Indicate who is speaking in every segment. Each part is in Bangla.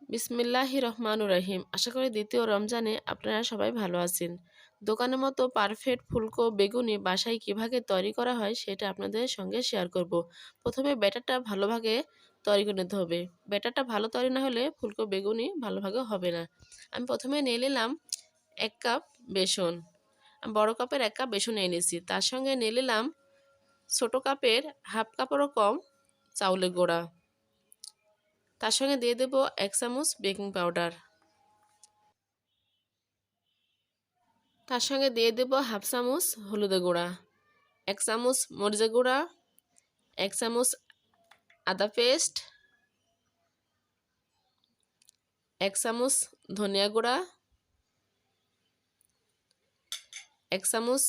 Speaker 1: বিসমিল্লাহির রহমানুর রহিম। আশা করি দ্বিতীয় রমজানে আপনারা সবাই ভালো আছেন। দোকানের মতো পারফেক্ট ফুলকো বেগুনি বাসায় কিভাবে তৈরি করা হয় সেটা আপনাদের সঙ্গে শেয়ার করব। প্রথমে ব্যাটারটা ভালোভাবে তৈরি করে নিতে হবে। ব্যাটারটা ভালো তৈরি না হলে ফুলকো বেগুনি ভালোভাবে হবে না। আমি প্রথমে নিয়ে নিলাম ১ কাপ বেসন। আমি বড় কাপের ১ কাপ বেসন নিয়ে নিয়েছি। তার সঙ্গে নিয়ে নিলাম ছোট কাপের হাফ কাপেরও কম চাউলের গুঁড়া। তার সঙ্গে দিয়ে দেব ১ চামচ বেকিং পাউডার। তার সঙ্গে দিয়ে দেব হাফ চামচ হলুদের গুঁড়া, ১ চামচ মরিচের গুঁড়া, ১ চামচ আদা পেস্ট, ১ চামচ ধনিয়া গুঁড়া, ১ চামচ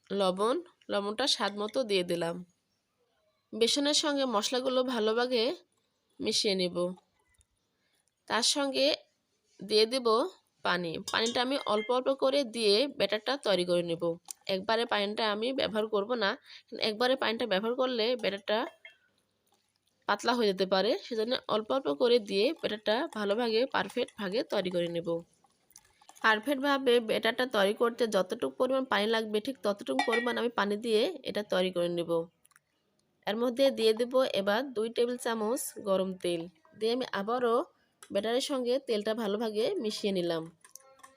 Speaker 1: লবণ। লবণটা স্বাদ মতো দিয়ে দিলাম। বেসনের সঙ্গে মশলাগুলো ভালোভাবে মিশিয়ে নেব। তার সঙ্গে দিয়ে দেব পানি। পানিটা আমি অল্প অল্প করে দিয়ে ব্যাটারটা তৈরি করে নেব। একবারে পানিটা আমি ব্যবহার করব না। একবারে পানিটা ব্যবহার করলে ব্যাটারটা পাতলা হয়ে যেতে পারে। সেজন্য অল্প অল্প করে দিয়ে ব্যাটারটা ভালোভাবে পারফেক্ট ভাগে তৈরি করে নেব। পারফেক্টভাবে ব্যাটারটা তৈরি করতে যতটুকু পরিমাণ পানি লাগবে ঠিক ততটুকু পরিমাণ আমি পানি দিয়ে এটা তৈরি করে নেব। এর মধ্যে দিয়ে দেব এবার ২ টেবিল চামচ গরম তেল। দিয়ে আমি আবারও ব্যাটারের সঙ্গে তেলটা ভালোভাবে মিশিয়ে নিলাম।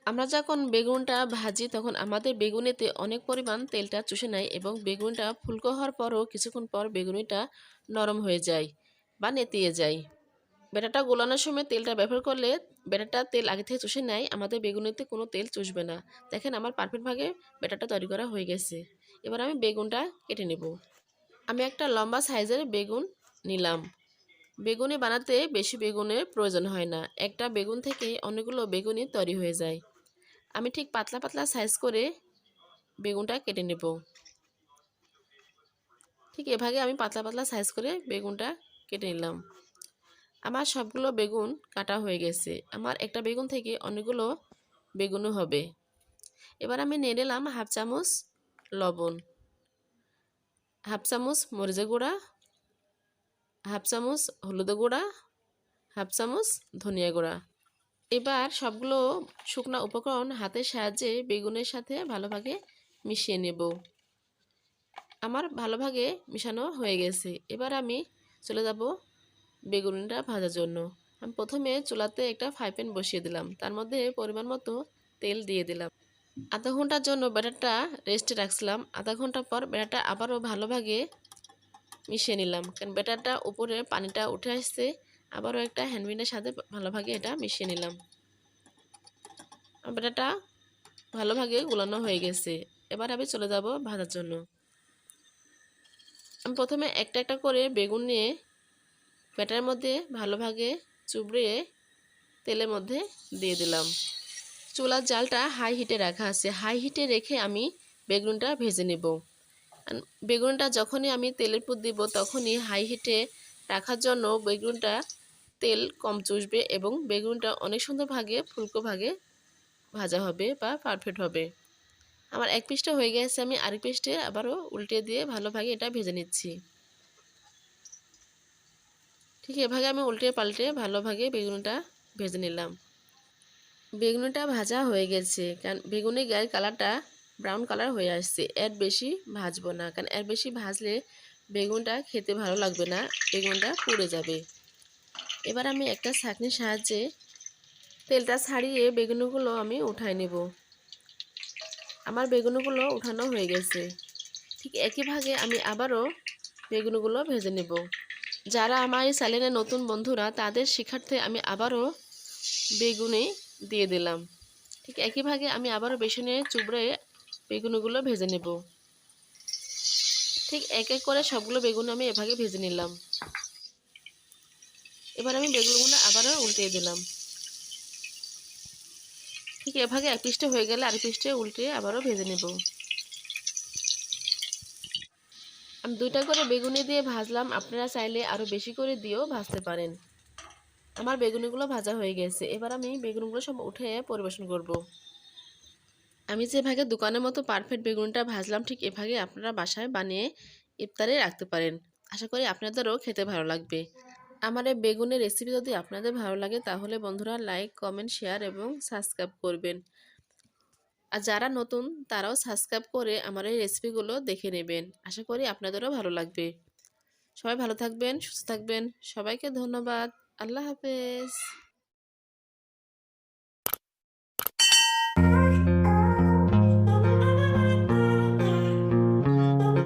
Speaker 1: আমরা যখন বেগুনটা ভাজি তখন আমাদের বেগুনেতে অনেক পরিমাণ তেলটা চুষে নেয় এবং বেগুনটা ফুলকো হওয়ার পরও কিছুক্ষণ পর বেগুনিটা নরম হয়ে যায় বা নেতিয়ে যায়। ব্যাটারটা গোলানোর সময় তেলটা ব্যবহার করলে ব্যাটারটা তেল আগে থেকে চুষে নেয়, আমাদের বেগুনিতে কোনো তেল চুষবে না। দেখেন আমার পারফেক্টভাবে ব্যাটারটা তৈরি করা হয়ে গেছে। এবার আমি বেগুনটা কেটে নেব। আমি একটা লম্বা সাইজের বেগুন নিলাম। বেগুনি বানাতে বেশি বেগুনের প্রয়োজন হয় না। একটা বেগুন থেকে অনেকগুলো বেগুনি তৈরি হয়ে যায়। আমি ঠিক পাতলা পাতলা সাইজ করে বেগুনটা কেটে নেব। ঠিক এভাবে আমি পাতলা পাতলা সাইজ করে বেগুনটা কেটে নিলাম। আমার সবগুলো বেগুন কাটা হয়ে গেছে। আমার একটা বেগুন থেকে অনেকগুলো বেগুনও হবে। এবার আমি নিয়ে নিলাম হাফ চামচ লবণ, হাফ চামচ মরিচের গুঁড়া, হাফ চামচ হলুদের গুঁড়া, হাফ চামচ ধনিয়া গুঁড়া। এবার সবগুলো শুকনো উপকরণ হাতের সাহায্যে বেগুনের সাথে ভালোভাবে মিশিয়ে নেব। আমার ভালোভাবে মিশানো হয়ে গেছে। এবার আমি চলে যাব বেগুনটা ভাজার জন্য। আমি প্রথমে চুলাতে একটা ফ্রাই প্যান বসিয়ে দিলাম। তার মধ্যে পরিমাণ মতো তেল দিয়ে দিলাম। আধা ঘন্টার জন্য ব্যাটারটা রেস্টে রাখছিলাম। আধা ঘন্টা পর ব্যাটারটা আবারও ভালোভাবে মিশিয়ে নিলাম। কারণ ব্যাটারটা উপরে পানিটা উঠে আসছে। আবারও একটা হ্যান্ডবিনের সাথে ভালোভাবে এটা মিশিয়ে নিলাম। ব্যাটারটা ভালোভাবে গোলানো হয়ে গেছে। এবার আমি চলে যাব ভাজার জন্য। আমি প্রথমে একটা একটা করে বেগুন নিয়ে ব্যাটারের মধ্যে ভালোভাবে চুবড়িয়ে তেলের মধ্যে দিয়ে দিলাম। চুলার জালটা হাই হিটে রাখা আছে। হাই হিটে রেখে আমি বেগুনটা ভেজে নেব। বেগুনটা যখনই আমি তেলের উপর দিব তখনই হাই হিটে রাখার জন্য বেগুনটা তেল কম চুষবে এবং বেগুনটা অনেক সুন্দর ভাগে ফুলকো ভাগে ভাজা হবে বা পারফেক্ট হবে। আমার এক পিসটা হয়ে গেছে, আমি আরেক পিসটে আবারও উল্টে দিয়ে ভালোভাবে এটা ভেজে নিচ্ছি। ঠিক এভাবে আমি উল্টে পাল্টে ভালোভাবে বেগুনটা ভেজে নিলাম। বেগুনটা ভাজা হয়ে গেছে, কারণ বেগুনের গায়ের কালারটা ব্রাউন কালার হয়ে আসছে। এর বেশি ভাজবো না, কারণ এর বেশি ভাজলে বেগুনটা খেতে ভালো লাগবে না, বেগুনটা পুড়ে যাবে। এবার আমি একটা ছাঁকনির সাহায্যে তেলটা ছাড়িয়ে বেগুনগুলো আমি উঠায় নেব। আমার বেগুনগুলো উঠানো হয়ে গেছে। ঠিক একইভাবে আমি আবারও বেগুনগুলো ভেজে নেব। যারা আমার এই চ্যানেলের নতুন বন্ধুরা তাদের শিক্ষার্থে আমি আবারও বেগুনে দিয়ে দিলাম। ঠিক একইভাবে আমি আবারও বেসনে চুবড়ে বেগুনগুলো ভেজে নেব। ঠিক এক এক করে সবগুলো বেগুন আমি এভাবে ভেজে নিলাম। এবার আমি বেগুনগুলো আবারও উল্টে দিলাম। ঠিক এভাবে এক পিসটা হয়ে গেলে আরেক পিসটা উল্টে আবারও ভেজে নেব। আমি দুইটা করে বেগুনি দিয়ে ভাজলাম, আপনারা চাইলে আরও বেশি করে দিয়েও ভাজতে পারেন। আমার বেগুনিগুলো ভাজা হয়ে গেছে। এবার আমি বেগুনগুলো সব উঠে পরিবেশন করব। আমি যেভাবে দোকানের মতো পারফেক্ট বেগুনটা ভাজলাম ঠিক এভাবে আপনারা বাসায় বানিয়ে ইফতারে রাখতে পারেন। আশা করি আপনাদেরও খেতে ভালো লাগবে। আমার এই বেগুনের রেসিপি যদি আপনাদের ভালো লাগে তাহলে বন্ধুরা লাইক, কমেন্ট, শেয়ার এবং সাবস্ক্রাইব করবেন। আর যারা নতুন তারাও সাবস্ক্রাইব করে আমার এই রেসিপিগুলো দেখে নেবেন। আশা করি আপনাদেরও ভালো লাগবে। সবাই ভালো থাকবেন, সুস্থ থাকবেন। সবাইকে ধন্যবাদ। আল্লাহ হাফেজ।